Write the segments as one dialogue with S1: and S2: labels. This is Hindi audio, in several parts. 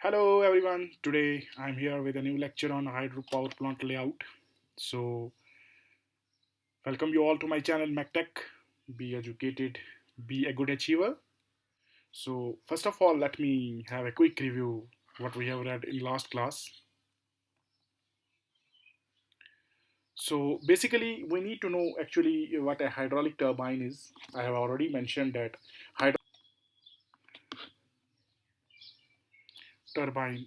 S1: Hello everyone. Today I'm here with a new lecture on hydropower plant layout. So welcome you all to my channel MacTech. Be educated, be a good achiever. So first of all, let me have a quick review what we have read in last class. So basically, we need to know actually what a hydraulic turbine is. I have already mentioned that turbine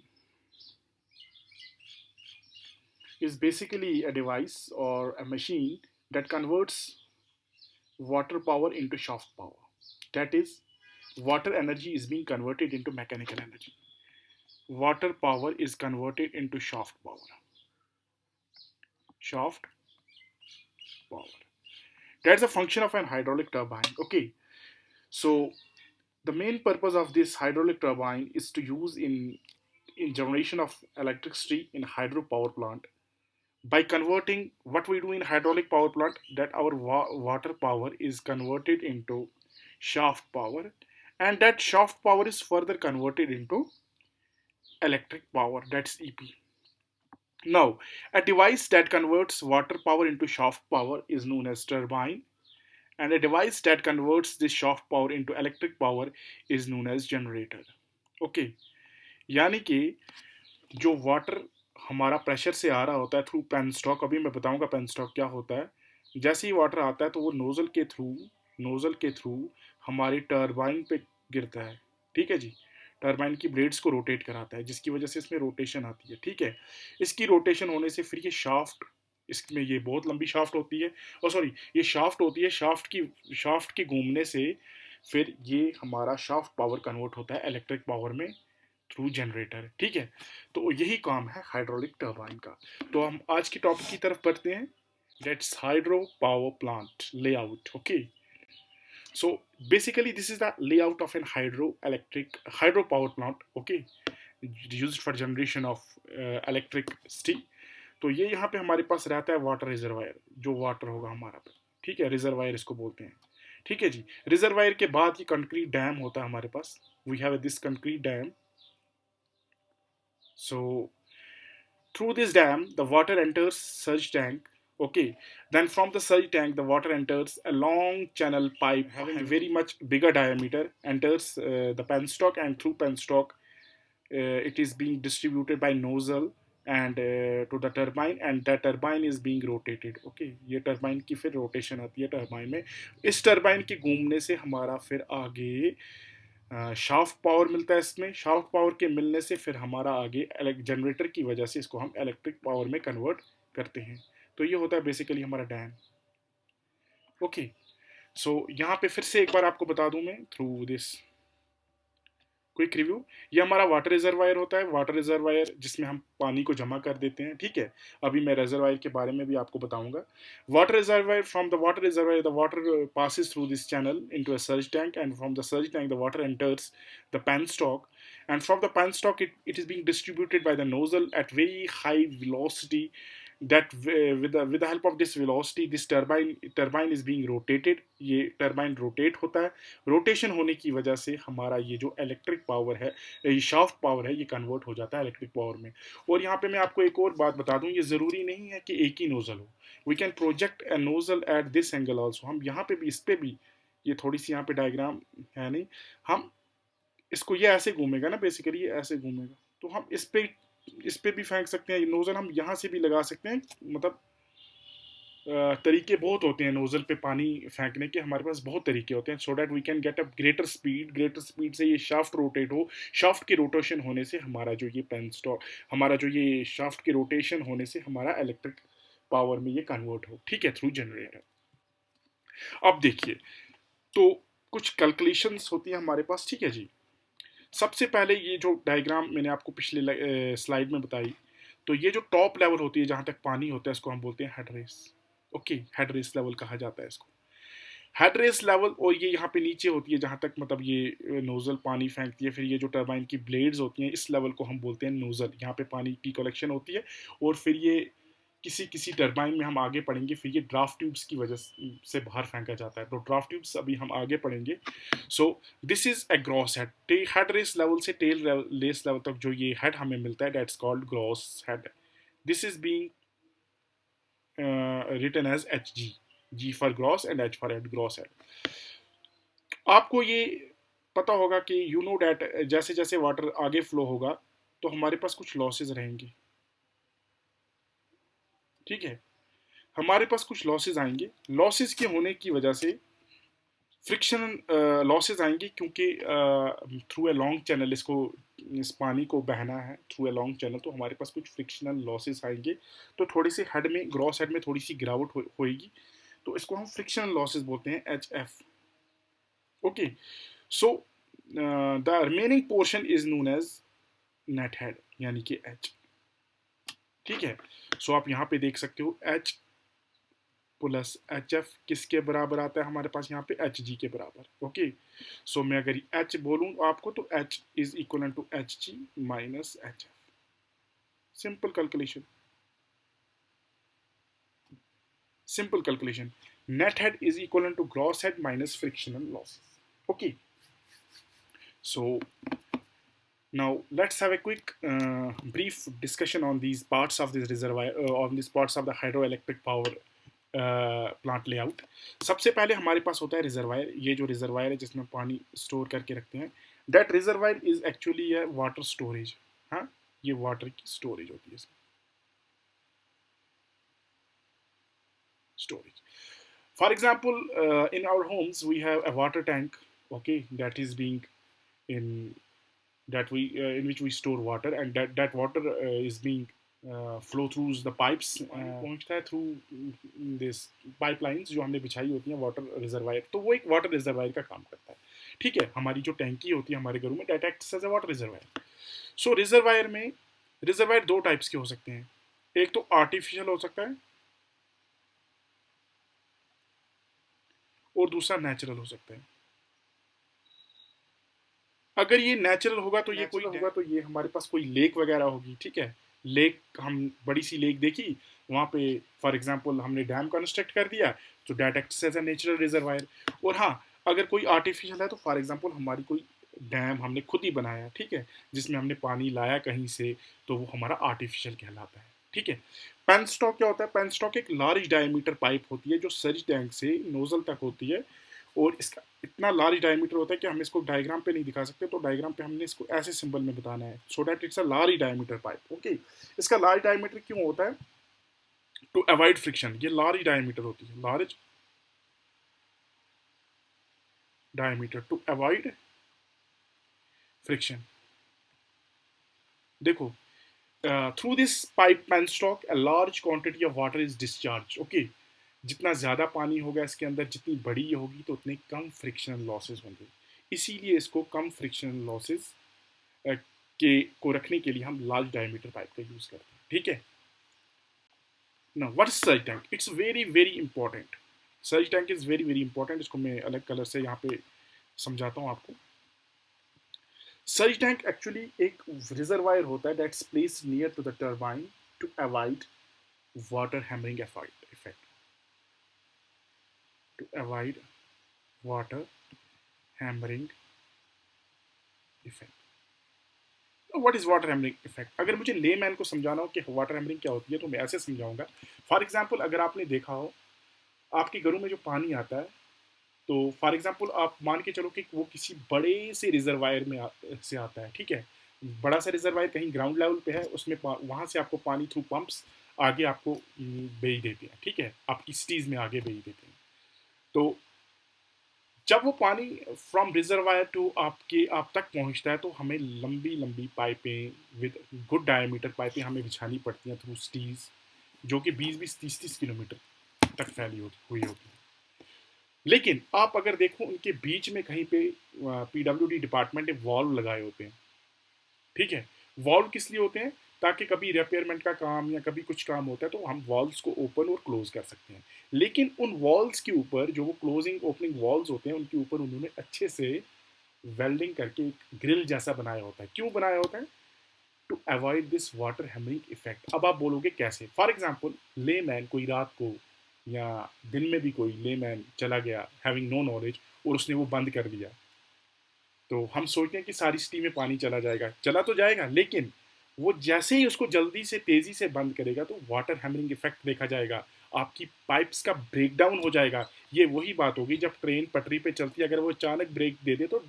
S1: is basically a device or a machine that converts water power into shaft power. That is, water energy is being converted into mechanical energy. Water power is converted into shaft power. Shaft power. That's a function of an hydraulic turbine. Okay, so the main purpose of this hydraulic turbine is to use in generation of electricity in hydropower plant by converting what we do in hydraulic power plant, that our water power is converted into shaft power, and that shaft power is further converted into electric power, that's ep. Now, a device that converts water power into shaft power is known as turbine, and a device that converts this shaft power into electric power is known as generator. Okay, यानी कि जो वाटर हमारा प्रेशर से आ रहा होता है थ्रू पेन स्टॉक, अभी मैं बताऊंगा पेन स्टॉक क्या होता है। जैसे ही वाटर आता है तो वो नोजल के थ्रू हमारी टर्बाइन पे गिरता है। ठीक है जी, टर्बाइन की ब्लेड्स को रोटेट कराता है, जिसकी वजह से इसमें रोटेशन आती है। ठीक है, इसकी रोटेशन होने से फिर ये शाफ्ट, इसमें ये बहुत लंबी शाफ्ट होती है, और सॉरी ये शाफ्ट होती है, शाफ्ट के घूमने से फिर ये हमारा शाफ्ट पावर कन्वर्ट होता है इलेक्ट्रिक पावर में थ्रू जनरेटर। ठीक है, तो यही काम है हाइड्रोलिक टर्बाइन का। तो हम आज की टॉपिक की तरफ बढ़ते हैं, that's hydro power plant layout. Okay, so basically this is the layout of an hydro power plant. Okay, used for generation of electricity. तो ये यहाँ पे हमारे पास रहता है वाटर रिजर्वायर, जो वाटर होगा हमारा पे। ठीक है, रिजर्वायर इसको बोलते हैं। ठीक है जी, रिजर्वायर के बाद ये कंक्रीट डैम होता है हमारे पास। We have this concrete dam. So through this dam, the water enters surge tank. Okay, then from the surge tank, the water enters a long channel pipe having very much bigger diameter, enters the penstock, and through penstock, it is being distributed by nozzle and to the turbine, and that turbine is being rotated. Okay, ये टर्बाइन की फिर रोटेशन आती है टर्बाइन में। इस टर्बाइन के घूमने से हमारा फिर आगे शाफ्ट पावर मिलता है। इसमें शाफ्ट पावर के मिलने से फिर हमारा आगे जनरेटर की वजह से इसको हम इलेक्ट्रिक पावर में कन्वर्ट करते हैं। तो ये होता है बेसिकली हमारा डैम। ओके, सो यहाँ पे फिर से एक बार आपको बता दूं मैं थ्रू दिस क्विक रिव्यू। ये हमारा वाटर रिजर्वायर होता है, वाटर रिजर्वायर जिसमें हम पानी को जमा कर देते हैं। ठीक है, अभी मैं रिजर्वायर के बारे में भी आपको बताऊंगा। Water reservoir, from the water reservoir the water passes through this channel into a surge tank, and from the surge tank the water enters the penstock, and from the penstock it is being distributed by the nozzle at very high velocity, that with the help of this velocity this turbine is being rotated। ये टर्बाइन रोटेट होता है, रोटेशन होने की वजह से हमारा ये जो इलेक्ट्रिक पावर है, ये शाफ्ट पावर है, ये कन्वर्ट हो जाता है इलेक्ट्रिक पावर में। और यहाँ पे मैं आपको एक और बात बता दूं, ये ज़रूरी नहीं है कि एक ही नोजल हो। We can project a nozzle at this angle also. हम यहाँ पे भी, इस पे भी, ये थोड़ी सी यहाँ पे डायग्राम है नहीं, हम इसको, ये ऐसे घूमेगा ना, बेसिकली ये ऐसे घूमेगा, तो हम इस पे भी फेंक सकते हैं। नोजल हम यहाँ से भी लगा सकते हैं। मतलब तरीके बहुत होते हैं नोजल पे पानी फेंकने के, हमारे पास बहुत तरीके होते हैं, so that we can get a greater speed से ये शाफ्ट रोटेट हो। शाफ्ट के रोटेशन होने से हमारा जो ये पेन स्टॉक, हमारा जो ये शाफ्ट के रोटेशन होने से हमारा इलेक्ट्रिक पावर में ये कन्वर्ट हो। ठीक है, थ्रू जनरेटर। अब देखिए, तो कुछ कैलकुलेशंस होती हैं हमारे पास। ठीक है जी, सबसे पहले ये जो डायग्राम मैंने आपको पिछले स्लाइड में बताई, तो ये जो टॉप लेवल होती है जहाँ तक पानी होता है, इसको हम बोलते हैं head race. Okay, head race level कहा जाता है इसको, हेड रेस लेवल। और ये यहाँ पे नीचे होती है जहाँ तक मतलब ये नोजल पानी फेंकती है, फिर ये जो टर्बाइन की ब्लेड्स होती हैं, इस लेवल को हम बोलते हैं नोजल। यहाँ पे पानी की कलेक्शन होती है, और फिर ये किसी किसी टरबाइन में हम आगे पढ़ेंगे, फिर ये ड्राफ्ट ट्यूब्स की वजह से बाहर फेंका जाता है, तो ड्राफ्ट ट्यूब्स अभी हम आगे पढ़ेंगे। So this is a gross head. Head race level से टेल रेस लेवल तक जो ये हेड हमें मिलता है, that's called gross head. This is being written as HG, G for gross and H for head, gross head। आपको ये पता होगा कि यू नो डैट जैसे जैसे वाटर आगे फ्लो होगा तो हमारे पास कुछ लॉसेज रहेंगे, ठीक है, हमारे पास कुछ लॉसेज आएंगे। लॉसेज के होने की वजह से फ्रिक्शन लॉसेज आएंगे, क्योंकि थ्रू ए लॉन्ग चैनल इसको, इस पानी को बहना है थ्रू ए लॉन्ग चैनल, तो हमारे पास कुछ फ्रिक्शनल लॉसेज आएंगे। तो थोड़ी सी हेड में, ग्रॉस हेड में थोड़ी सी गिरावट होएगी, तो इसको हम फ्रिक्शनल लॉसेज बोलते हैं, H F. Okay, so the remaining portion is known as net head, यानी कि एच, ठीक है। सो आप यहाँ पे देख सकते हो एच प्लस एच एफ किसके बराबर आता है हमारे पास, यहाँ पे एच जी के बराबर। ओके, सो मैं अगर एच बोलूँ आपको तो H is equal to H G minus H F. Simple calculation, simple calculation. Net head is equal to gross head minus frictional losses. Okay, so now let's have a quick brief discussion on these parts of this reservoir, on these parts of the hydroelectric power plant layout. सबसे पहले हमारे पास होता है रिजर्वायर। ये जो रिजर्वायर है जिसमें पानी स्टोर करके रखते हैं, दैट रिजर्वायर इज एक्चुअली है वाटर स्टोरेज। हाँ, ये वाटर की स्टोरेज होती है इसमें, storage. For example in our homes we have a water tank, okay, that is being in that we in which we store water, and that water is being flow through the pipes, पहुंचता है through this pipelines जो हमने बिछाई होती हैं वाटर रिजर्वायर, तो वो एक वाटर रिजर्वायर का काम करता है, ठीक है। हमारी जो टैंकी होती है हमारे घरों में, that acts as a water reservoir। So reservoir में, रिजर्वायर दो टाइप्स के हो सकते हैं, एक तो आर्टिफिशियल हो सकता है और दूसरा नेचुरल हो सकता है। अगर ये नेचुरल होगा तो ये कोई होगा तो ये हमारे पास कोई लेक वगैरह होगी, ठीक है। लेक, हम बड़ी सी लेक देखी, वहाँ पे फॉर एग्जांपल हमने डैम कंस्ट्रक्ट कर दिया, तो that acts as a natural reservoir. और हाँ, अगर कोई आर्टिफिशियल है तो फॉर एग्जांपल हमारी कोई डैम हमने खुद ही बनाया, ठीक है, जिसमें हमने पानी लाया कहीं से, तो वो हमारा आर्टिफिशियल कहलाता है, ठीक है। पेनस्टॉक क्या होता है? पेनस्टॉक एक लार्ज डायमीटर पाइप होती है जो सर्ज टैंक से नोजल तक होती है, और इसका इतना लार्ज डायमीटर होता है कि हम इसको डायग्राम पे नहीं दिखा सकते, तो डायग्राम पे हमने इसको ऐसे सिंबल में बताना है, so that it's a large diameter pipe. Okay, इसका लार्ज डायमीटर क्यों होता है? To avoid friction. ये लार्ज डायमीटर होती है, large diameter to avoid friction. देखो, through this pipe penstock a large quantity of water is discharge. Okay, जितना ज़्यादा पानी होगा इसके अंदर, जितनी बड़ी ये होगी, तो उतने कम फ्रिक्शनल लॉसेज होंगे। इसीलिए इसको कम फ्रिक्शनल लॉसेज के को रखने के लिए हम लार्ज डायमीटर पाइप का यूज़ करते हैं, ठीक है ना। What is surge tank? It's very very important. Surge tank is very very important. इसको मैं अलग कलर से यहाँ पे समझाता हूँ आपको। सर्ज टैंक एक्चुअली एक रिजर्वायर होता है that's placed near to the turbine to avoid water hammering effect, to avoid water hammering effect. What is water hammering effect? अगर मुझे लेमैन को समझाना हो कि वाटर हैमरिंग क्या होती है, तो मैं ऐसे समझाऊंगा। फॉर एग्जांपल, अगर आपने देखा हो आपके घरों में जो पानी आता है, तो फॉर एग्जांपल आप मान के चलो कि वो किसी बड़े से रिजर्वायर में से आता है, ठीक है। बड़ा सा रिजर्वायर कहीं ग्राउंड लेवल पे है, उसमें वहाँ से आपको पानी थ्रू पंप्स आगे आपको भेज देते हैं, ठीक है, आपकी सिटीज़ में आगे भेज देते हैं। तो जब वो पानी फ्रॉम रिजर्वायर टू आप तक पहुंचता है, तो हमें लंबी लंबी पाइपें विद गुड डायमीटर पाइपें हमें बिछानी पड़ती हैं थ्रू स्टीज, जो कि 20-20, 30-30 किलोमीटर तक फैली हुई होती है। लेकिन आप अगर देखो, उनके बीच में कहीं पे पीडब्ल्यूडी डिपार्टमेंट ने वॉल्व लगाए होते हैं, ठीक है। वॉल्व किस लिए होते हैं? ताकि कभी रिपेयरमेंट का काम या कभी कुछ काम होता है तो हम वॉल्व्स को ओपन और क्लोज कर सकते हैं। लेकिन उन वॉल्व्स के ऊपर, जो वो क्लोजिंग ओपनिंग वॉल्व्स होते हैं, उनके ऊपर उन्होंने अच्छे से वेल्डिंग करके एक ग्रिल जैसा बनाया होता है। क्यों बनाया होता है? To avoid this water hammering effect. अब आप बोलोगे कैसे? फॉर एग्जाम्पल लेमैन कोई रात को या दिन में भी कोई लेमैन चला गया हैविंग नो नॉलेज और उसने वो बंद कर दिया, तो हम सोचते हैं कि सारी सिटी में पानी चला जाएगा, चला तो जाएगा, लेकिन वो जैसे ही उसको जल्दी से तेजी से बंद करेगा तो वाटर हैमरिंग इफेक्ट देखा जाएगा, आपकी पाइप्स का ब्रेकडाउन हो जाएगा। ये वही बात होगी जब ट्रेन पटरी पे चलती है, अगर वो अचानक ब्रेक दे दे तो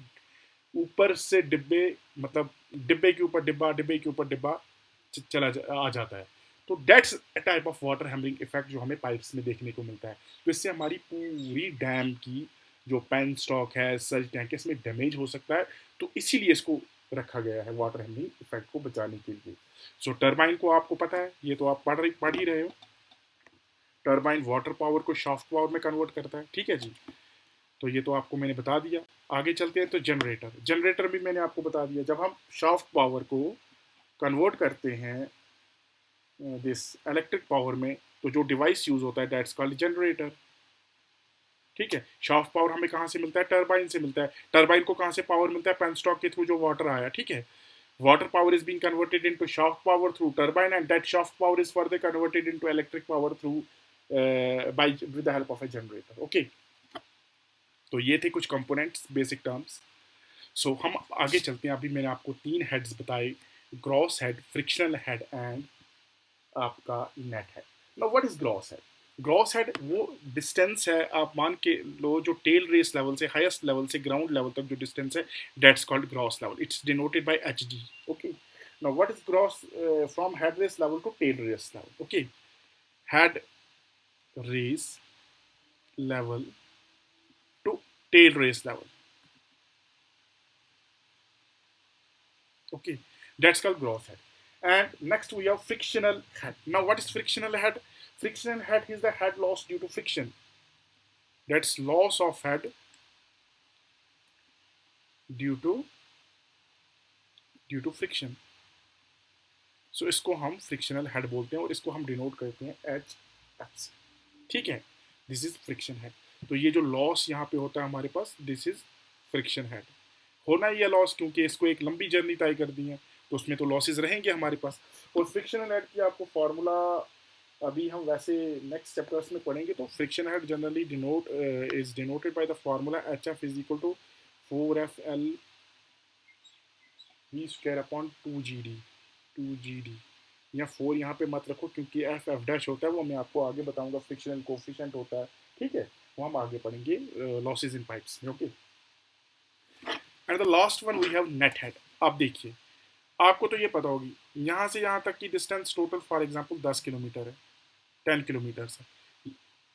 S1: ऊपर से डिब्बे, मतलब डिब्बे के ऊपर डिब्बा, डिब्बे के ऊपर डिब्बा आ जाता है। तो dates a type of water hammering effect जो हमें पाइप्स में देखने को मिलता है। तो इससे हमारी पूरी डैम की जो पेन स्टॉक है, सर्ज टैंक है, इसमें डैमेज हो सकता है। तो इसीलिए इसको रखा गया है वाटर हैमरिंग इफेक्ट को बचाने के लिए। सो टर्बाइन को आपको पता है, ये तो आप पढ़ ही रहे हो। टर्बाइन वाटर पावर को शाफ्ट पावर में कन्वर्ट करता है, ठीक है जी। तो ये तो आपको मैंने बता दिया। आगे चलते हैं तो जनरेटर। जनरेटर भी मैंने आपको बता दिया। जब हम शाफ्ट पावर को कन्वर्ट करते हैं दिस इलेक्ट्रिक पावर में, तो जो डिवाइस यूज होता है दैट्स कॉल्ड जनरेटर, ठीक है। शाफ्ट पावर हमें कहाँ से मिलता है? टर्बाइन से मिलता है। टर्बाइन को कहाँ से पावर मिलता है? पेनस्टॉक के थ्रू जो वाटर आया, ठीक है। Water power is being converted into shaft power through turbine, and that shaft power is further converted into electric power through by with the help of a generator. Okay. तो ये थे कुछ कंपोनेंट्स, बेसिक टर्म्स। सो हम आगे चलते हैं। अभी मैंने आपको 3 हेड्स बताए, gross head, frictional head and आपका net head. Now what is gross head? Gross head वो डिस्टेंस है, आप मान के लो, जो टेल रेस लेवल से, हाईएस्ट लेवल से ग्राउंड लेवल तक जो डिस्टेंस है, that's called gross level. It's denoted by H D. Okay. Now what is gross from head race level to tail race level? Okay, head race level to tail race level. Okay, that's called gross head. And next we have frictional head. Now, what is frictional head? Frictional head is the head loss due to friction. That's loss of head due to friction. So इसको हम फ्रिक्शनल हेड बोलते हैं और इसको हम डिनोट करते हैं एच एफ से, ठीक है। This is friction head. तो ये जो लॉस यहाँ पे होता है हमारे पास, दिस इज फ्रिक्शन हेड। होना ही है लॉस, क्योंकि इसको एक लंबी जर्नी तय कर दी है, तो उसमें तो लॉसेज रहेंगे हमारे पास। और फ्रिक्शनल हेड की आपको फॉर्मूला अभी हम वैसे नेक्स्ट चैप्टर्स में पढ़ेंगे। तो friction head generally is denoted by the formula H F is equal to 4FL V square upon 2GD। या 4 यहाँ पे मत रखो, क्योंकि एफ एफ डैश होता है, वो मैं आपको आगे बताऊंगा। फ्रिक्शनल कोफिशिएंट होता है, ठीक है, वो हम आगे पढ़ेंगे लॉसेज इन पाइप्स में। Okay, and the last one we have net head. आप देखिए, आपको तो ये पता होगी, यहाँ से यहाँ तक की distance total for example 10 kilometre है, 10 किलोमीटर है,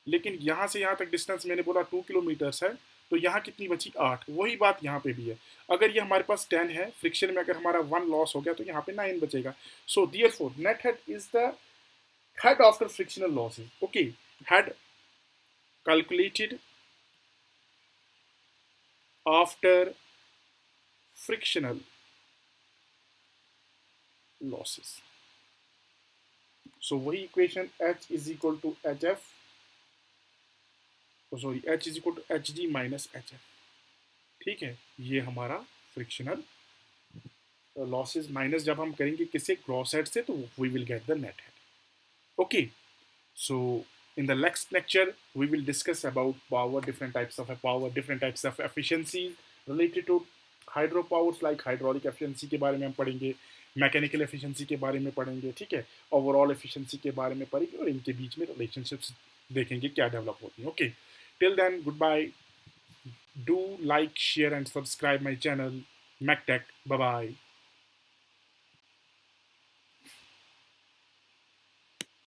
S1: लेकिन यहाँ से यहाँ तक डिस्टेंस मैंने बोला 2 किलोमीटर है, तो यहाँ कितनी बची? 8। वही बात यहाँ पे भी है। अगर ये हमारे पास 10 है, फ्रिक्शन में अगर हमारा 1 लॉस हो गया तो यहाँ पे 9 बचेगा। So therefore net head is the head after frictional losses. Okay, head calculated after frictional losses. So वही equation H is equal to HF, sorry H is equal to HG minus HF, ठीक है। ये हमारा फ्रिक्शनल लॉसेस माइनस जब हम करेंगे किससे? ग्रॉस हेड से, तो we will get the net head. Okay, so in the next lecture we will discuss about power, different types of power, different types of efficiency related to hydropowers, like hydraulic efficiency के बारे में हम पढ़ेंगे, मैकेनिकल एफिशिएंसी के बारे में पढ़ेंगे, ठीक है, ओवरऑल एफिशिएंसी के बारे में पढ़ेंगे, और इनके बीच में रिलेशनशिप्स देखेंगे क्या डेवलप होती हैं। Okay, till then good bye, do like, share and subscribe my channel Mactech. Bye bye.